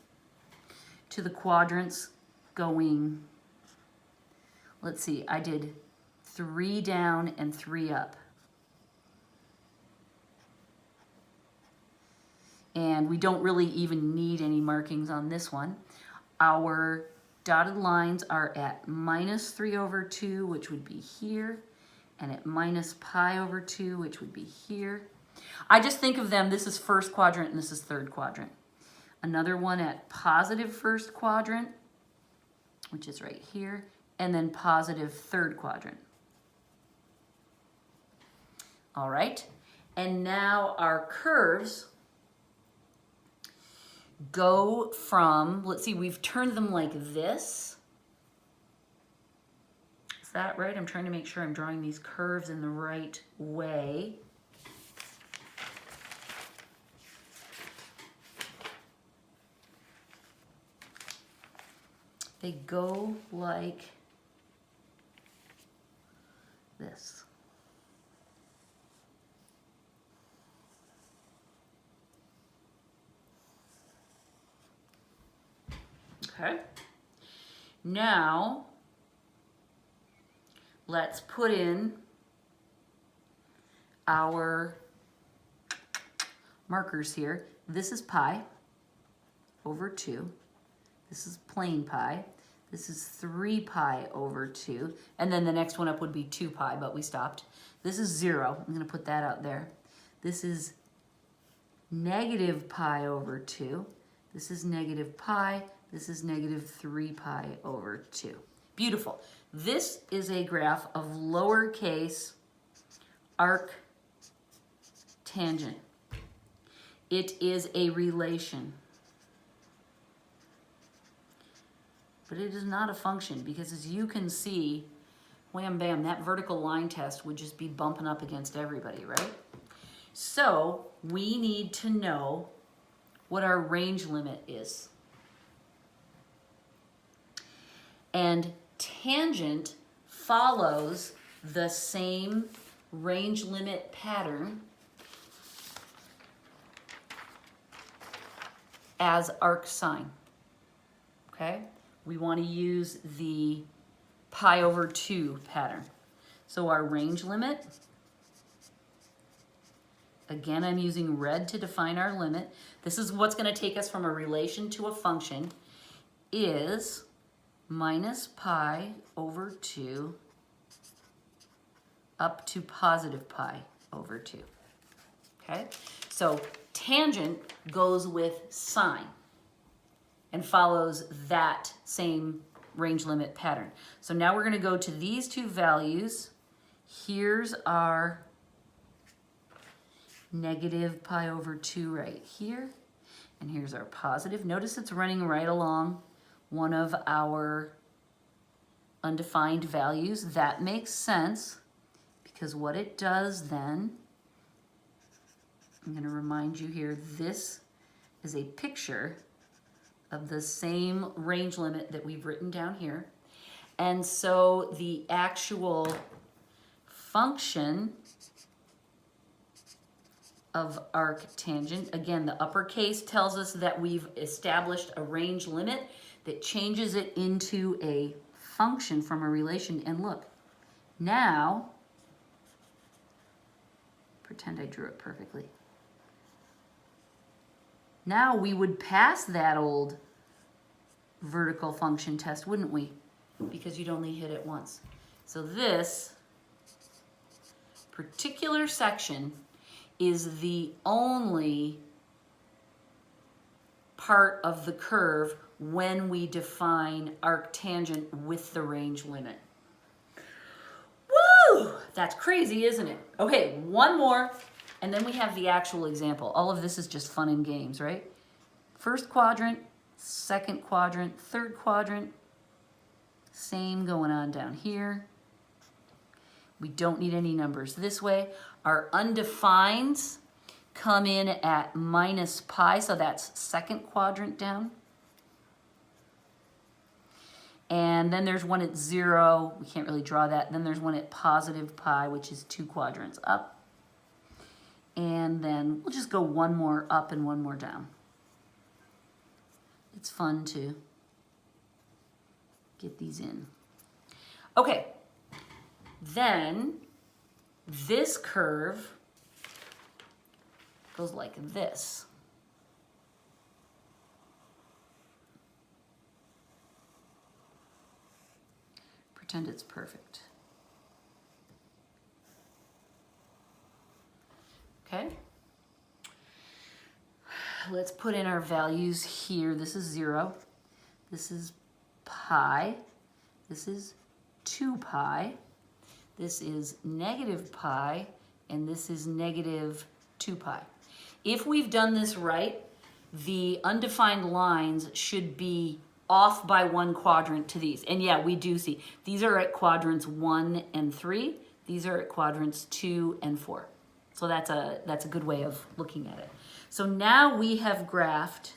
to the quadrants going, let's see, I did 3 down and 3 up. And we don't really even need any markings on this one. Our dotted lines are at -3/2, which would be here, and at minus pi over 2, which would be here. I just think of them, this is first quadrant and this is third quadrant. Another one at positive first quadrant, which is right here, and then positive third quadrant. All right, and now our curves go from, let's see, we've turned them like this. Is that right? I'm trying to make sure I'm drawing these curves in the right way. They go like this. Okay. Now, let's put in our markers here. This is pi over 2. This is plain pi. This is 3 pi over 2. And then the next one up would be 2 pi, but we stopped. This is 0. I'm going to put that out there. This is negative pi over 2. This is negative pi. This is negative 3 pi over 2. Beautiful. This is a graph of lowercase arc tangent. It is a relation. But it is not a function because, as you can see, wham bam, that vertical line test would just be bumping up against everybody, right? So we need to know what our range limit is. And tangent follows the same range limit pattern as arc sine, okay? We want to use the pi over 2 pattern. So our range limit, again, I'm using red to define our limit. This is what's going to take us from a relation to a function, is minus pi over 2 up to positive pi over 2. Okay? So tangent goes with sine and follows that same range limit pattern. So now we're going to go to these two values. Here's our negative pi over 2 right here, and here's our positive. Notice it's running right along one of our undefined values. That makes sense because what it does then, I'm going to remind you here, this is a picture of the same range limit that we've written down here. And so the actual function of arc tangent, again, the uppercase tells us that we've established a range limit that changes it into a function from a relation. And look, now, pretend I drew it perfectly. Now we would pass that old vertical function test, wouldn't we? Because you'd only hit it once. So this particular section is the only part of the curve when we define arctangent with the range limit. Woo! That's crazy, isn't it? Okay, one more, and then we have the actual example. All of this is just fun and games, right? First quadrant, second quadrant, third quadrant. Same going on down here. We don't need any numbers this way. Our undefineds come in at minus pi, so that's second quadrant down. And then there's one at 0. We can't really draw that. Then there's one at positive pi, which is 2 quadrants up. And then we'll just go one more up and one more down. It's fun to get these in. Okay, then this curve goes like this. Pretend it's perfect. okay? Let's put in our values here. This is 0. This is pi. This is 2 pi. This is negative pi. And this is negative 2 pi. If we've done this right, the undefined lines should be off by 1 quadrant to these. And yeah, we do see. These are at quadrants 1 and 3. These are at quadrants 2 and 4. So that's a good way of looking at it. So now we have graphed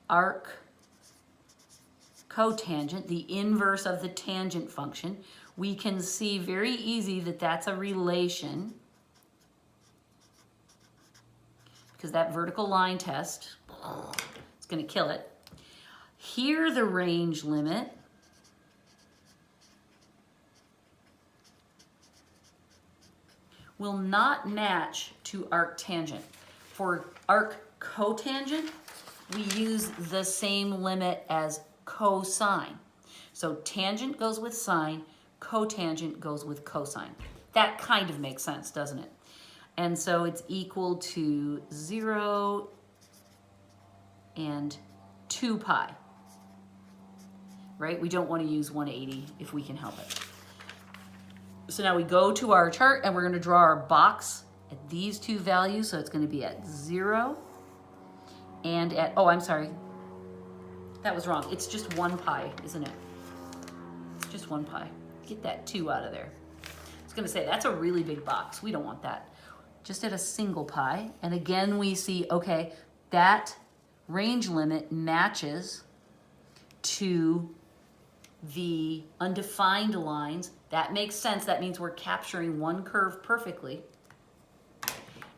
arc cotangent, the inverse of the tangent function. We can see very easy that that's a relation because that vertical line test is going to kill it. Here the range limit will not match to arc tangent. For arc cotangent, we use the same limit as cosine. So tangent goes with sine, cotangent goes with cosine. That kind of makes sense, doesn't it? And so it's equal to 0 and 2 pi, right? We don't want to use 180 if we can help it. So now we go to our chart and we're going to draw our box at these two values. So it's going to be at 0 and at, oh, I'm sorry. That was wrong. It's just 1 pi, isn't it? It's just 1 pi. Get that 2 out of there. I was going to say, that's a really big box. We don't want that. Just at a single pi. And again, we see, okay, that range limit matches to the undefined lines. That makes sense. That means we're capturing one curve perfectly.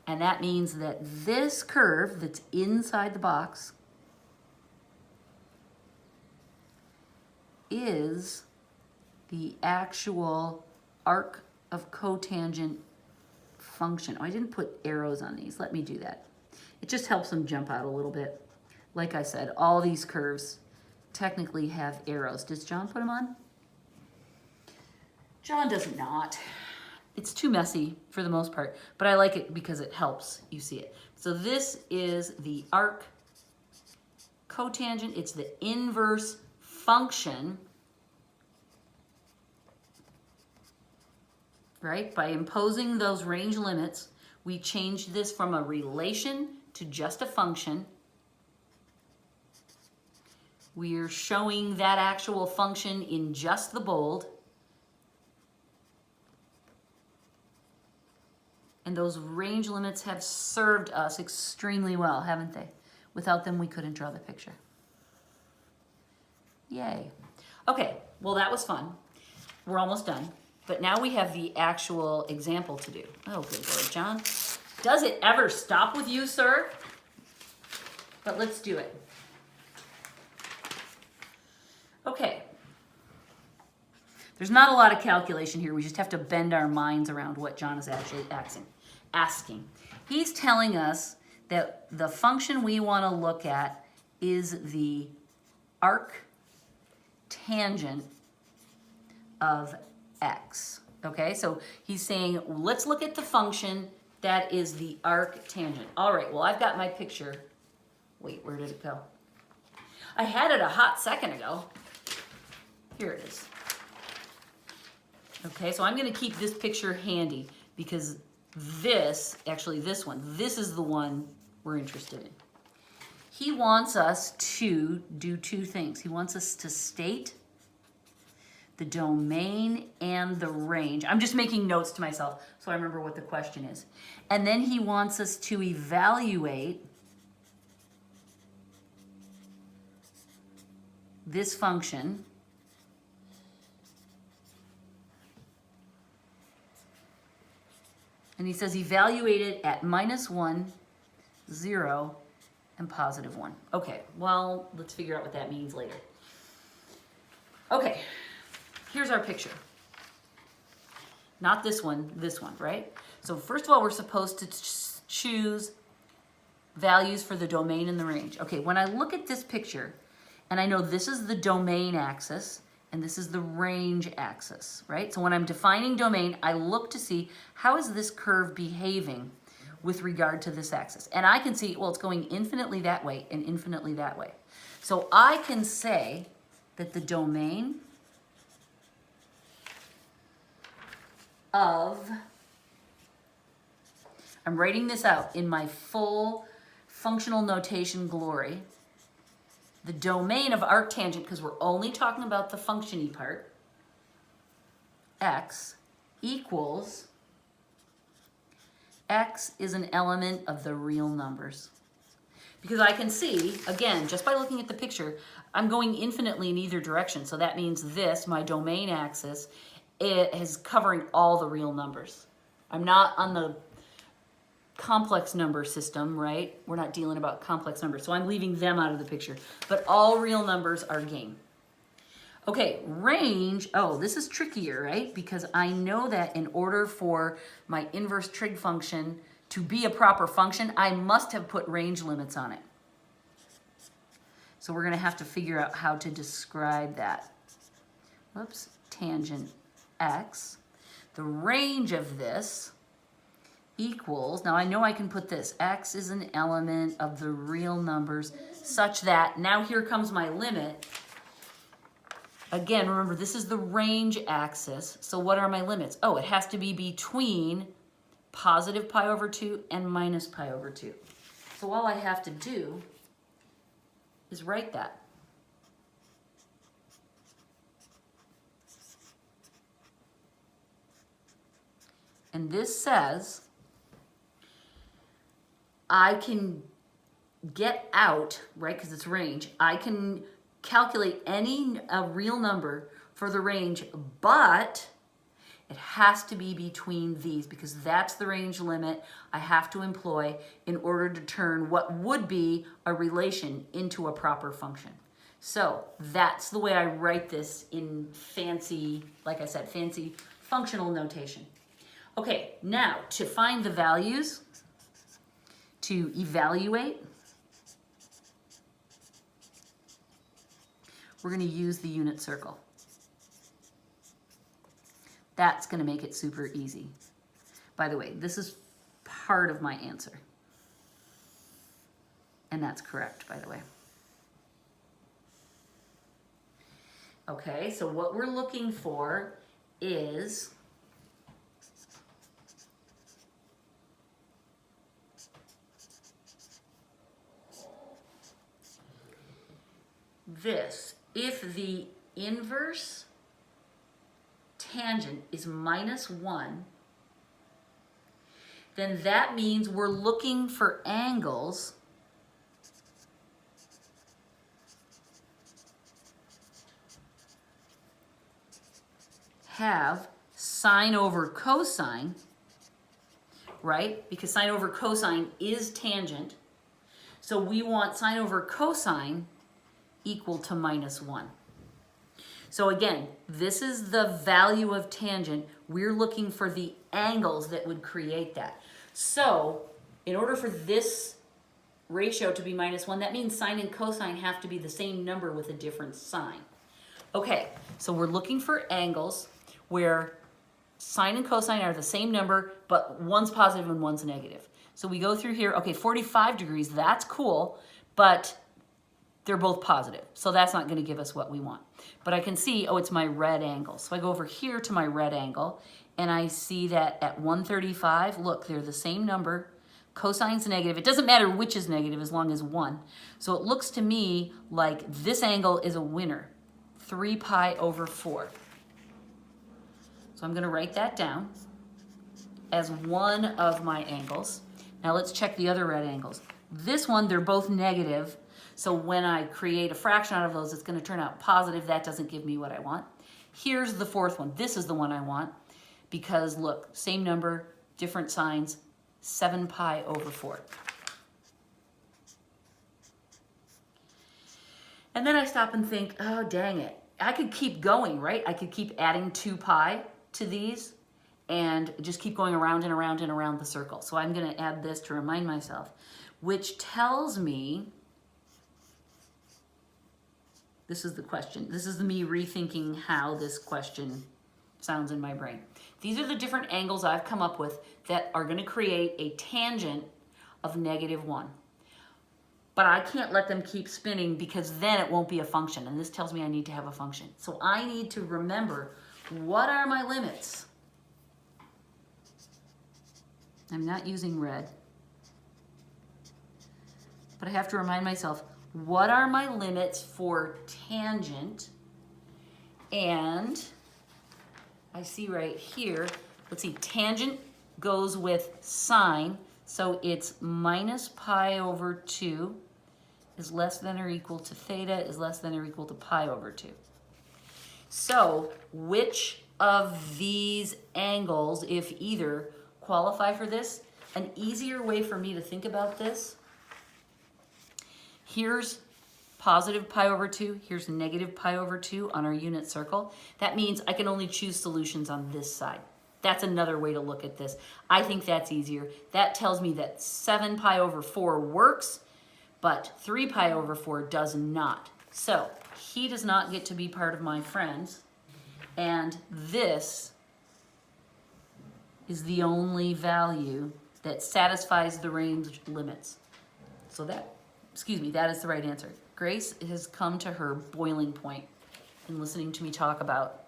And that means that this curve that's inside the box is the actual arc of cotangent function. Oh, I didn't put arrows on these. Let me do that. It just helps them jump out a little bit. Like I said, all these curves technically have arrows. Does John put them on? John does not. It's too messy for the most part, but I like it because it helps you see it. So this is the arc cotangent. It's the inverse function, right? By imposing those range limits, we change this from a relation to just a function. We're showing that actual function in just the bold. And those range limits have served us extremely well, haven't they? Without them, we couldn't draw the picture. Yay. Okay, well, that was fun. We're almost done. But now we have the actual example to do. Oh, good Lord, John. Does it ever stop with you, sir? But let's do it. Okay. There's not a lot of calculation here. We just have to bend our minds around what John is actually asking. He's telling us that the function we want to look at is the arc tangent of x. Okay, so he's saying, let's look at the function that is the arc tangent. All right, well, I've got my picture. Wait, where did it go? I had it a hot second ago. Here it is. Okay, so I'm going to keep this picture handy because this, actually this one, this is the one we're interested in. He wants us to do two things. He wants us to state the domain and the range. I'm just making notes to myself so I remember what the question is. And then he wants us to evaluate this function and he says evaluate it at -1, 0, and +1. Okay, well, let's figure out what that means later. Okay, here's our picture. Not this one, right? So first of all, we're supposed to choose values for the domain and the range. Okay, when I look at this picture, and I know this is the domain axis, and this is the range axis, right? So when I'm defining domain, I look to see how is this curve behaving with regard to this axis. And I can see, well, it's going infinitely that way and infinitely that way. So I can say that the domain of, I'm writing this out in my full functional notation glory, the domain of arctangent, because we're only talking about the function-y part, x equals, x is an element of the real numbers. Because I can see, again, just by looking at the picture, I'm going infinitely in either direction. So that means this, my domain axis, it is covering all the real numbers. I'm not on the complex number system, right? We're not dealing about complex numbers. So I'm leaving them out of the picture. But all real numbers are game. Okay, range, oh, this is trickier, right? Because I know that in order for my inverse trig function to be a proper function, I must have put range limits on it. So we're gonna have to figure out how to describe that. Whoops, tangent x. The range of this equals, now I know I can put this, x is an element of the real numbers such that, now here comes my limit. Again, remember, this is the range axis. So what are my limits? Oh, it has to be between positive pi over 2 and minus pi over 2. So all I have to do is write that. And this says I can get out, right, because it's range, I can calculate any real number for the range, but it has to be between these because that's the range limit I have to employ in order to turn what would be a relation into a proper function. So that's the way I write this in fancy, like I said, fancy functional notation. Okay, now to find the values, to evaluate, we're going to use the unit circle. That's going to make it super easy. By the way, this is part of my answer. And that's correct, by the way. Okay, so what we're looking for is this. If the inverse tangent is -1, then that means we're looking for angles have sine over cosine, right? Because sine over cosine is tangent. So we want sine over cosine equal to -1. So again, this is the value of tangent. We're looking for the angles that would create that. So in order for this ratio to be -1, that means sine and cosine have to be the same number with a different sign. Okay, so we're looking for angles where sine and cosine are the same number, but one's positive and one's negative. So we go through here, okay, 45 degrees, that's cool, but they're both positive. So that's not gonna give us what we want. But I can see, oh, it's my red angle. So I go over here to my red angle and I see that at 135, look, they're the same number. Cosine's negative. It doesn't matter which is negative as long as 1. So it looks to me like this angle is a winner, 3 pi over 4. So I'm gonna write that down as one of my angles. Now let's check the other red angles. This one, they're both negative. So when I create a fraction out of those, it's going to turn out positive. That doesn't give me what I want. Here's the fourth one. This is the one I want because look, same number, different signs, 7 pi over 4. And then I stop and think, oh, dang it. I could keep going, right? I could keep adding 2 pi to these and just keep going around and around and around the circle. So I'm going to add this to remind myself, which tells me, this is the question. This is me rethinking how this question sounds in my brain. These are the different angles I've come up with that are going to create a tangent of -1. But I can't let them keep spinning because then it won't be a function. And this tells me I need to have a function. So I need to remember, what are my limits? I'm not using red. But I have to remind myself, what are my limits for tangent? And I see right here, let's see, tangent goes with sine. So it's -pi/2 is less than or equal to theta is less than or equal to pi/2. So which of these angles, if either, qualify for this? An easier way for me to think about this, here's positive pi/2, here's negative pi/2 on our unit circle. That means I can only choose solutions on this side. That's another way to look at this. I think that's easier. That tells me that 7pi/4 works, but 3pi/4 does not. So he does not get to be part of my friends, and this is the only value that satisfies the range limits. So that, that is the right answer. Grace has come to her boiling point in listening to me talk about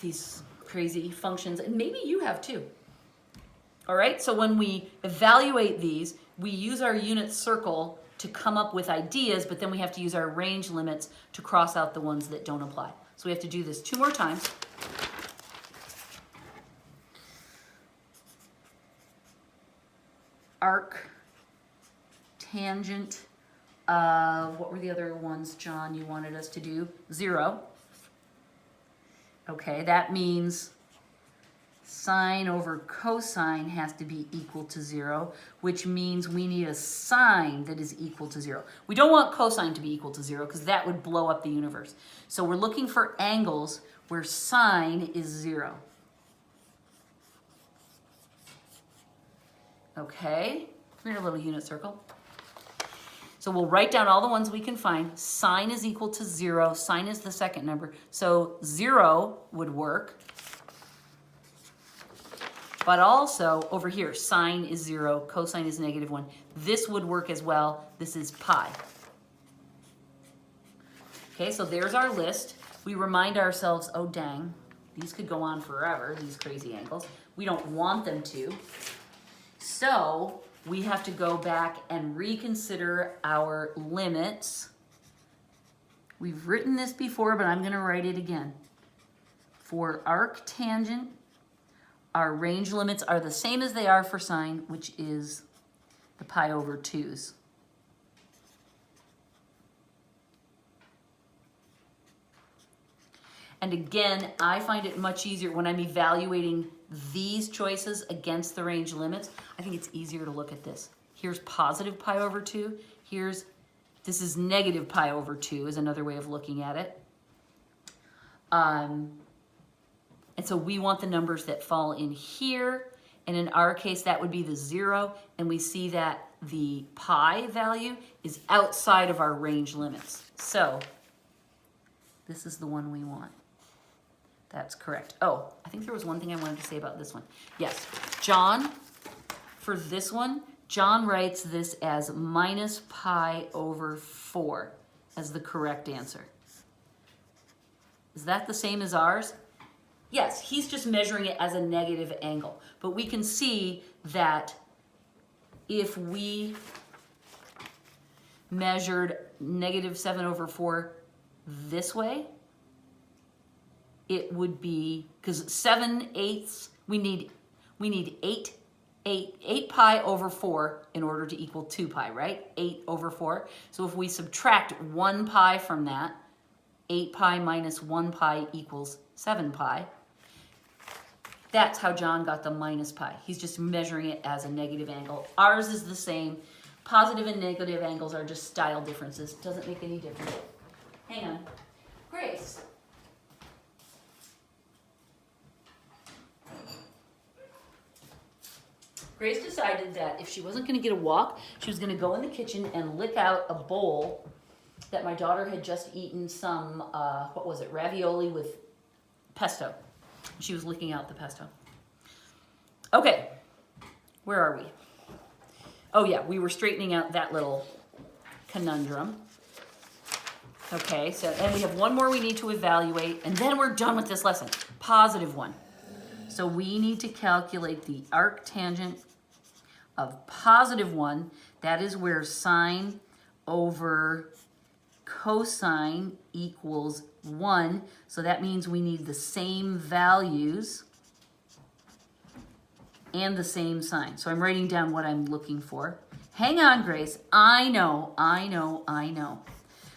these crazy functions, and maybe you have too. All right, so when we evaluate these, we use our unit circle to come up with ideas, but then we have to use our range limits to cross out the ones that don't apply. So we have to do this 2 more times. Arc, tangent of, what were the other ones, John, you wanted us to do? 0. Okay, that means sine over cosine has to be equal to 0, which means we need a sine that is equal to 0. We don't want cosine to be equal to 0 because that would blow up the universe. So we're looking for angles where sine is 0. Okay, come here, little unit circle. So we'll write down all the ones we can find. Sine is equal to 0. Sine is the second number. So 0 would work. But also over here, sine is 0, cosine is -1. This would work as well. This is pi. Okay, so there's our list. We remind ourselves, oh dang, these could go on forever, these crazy angles. We don't want them to. So we have to go back and reconsider our limits. We've written this before, but I'm going to write it again. For arctangent, our range limits are the same as they are for sine, which is the pi/2s. And again, I find it much easier when I'm evaluating these choices against the range limits. I think it's easier to look at this. Here's positive pi/2. This is negative pi/2 is another way of looking at it. And so we want the numbers that fall in here. And in our case, that would be the 0. And we see that the pi value is outside of our range limits. So this is the one we want. That's correct. Oh, I think there was one thing I wanted to say about this one. Yes, John, for this one, John writes this as -pi/4 as the correct answer. Is that the same as ours? Yes, he's just measuring it as a negative angle. But we can see that if we measured -7/4 this way, it would be, because 7/8, we need 8 pi/4 in order to equal 2 pi, right? 8/4. So if we subtract 1 pi from that, 8 pi minus 1 pi equals 7 pi. That's how John got the minus pi. He's just measuring it as a negative angle. Ours is the same. Positive and negative angles are just style differences. Doesn't make any difference. Hang on. Grace. Grace decided that if she wasn't going to get a walk, she was going to go in the kitchen and lick out a bowl that my daughter had just eaten some, what was it, ravioli with pesto. She was licking out the pesto. Okay, where are we? Oh yeah, we were straightening out that little conundrum. Okay, so, and we have one more we need to evaluate, and then we're done with this lesson. Positive one. So we need to calculate the arctangent of positive 1. That is where sine over cosine equals 1. So that means we need the same values and the same sign. So I'm writing down what I'm looking for. Hang on, Grace. I know.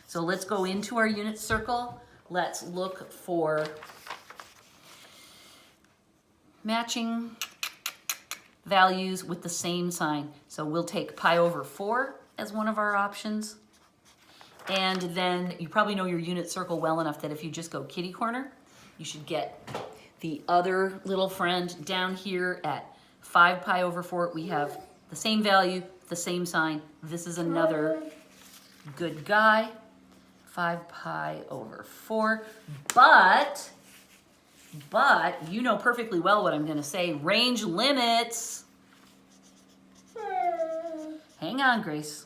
So let's go into our unit circle. Let's look for matching values with the same sign. So we'll take pi over 4 as one of our options. And then you probably know your unit circle well enough that if you just go kitty corner, you should get the other little friend down here at 5 pi over 4. We have the same value, the same sign. This is another good guy. 5 pi over 4. But you know perfectly well what I'm going to say. Range limits. Hang on, Grace.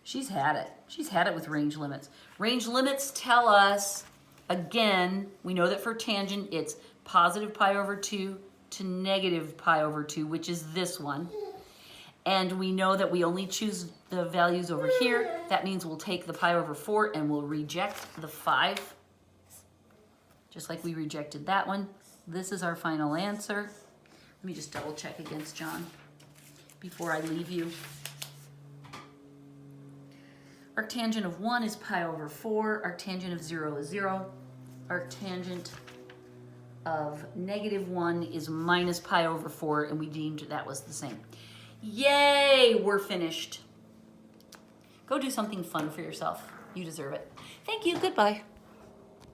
She's had it. She's had it with range limits. Range limits tell us, again, we know that for tangent, it's positive pi over 2 to negative pi over 2, which is this one. And we know that we only choose the values over here. That means we'll take the pi over 4 and we'll reject the 5. Just like we rejected that one. This is our final answer. Let me just double check against John before I leave you. Arctangent of 1 is pi over 4. Arctangent of 0 is 0. Arctangent of negative 1 is minus pi over 4, and we deemed that was the same. Yay, we're finished. Go do something fun for yourself. You deserve it. Thank you, goodbye.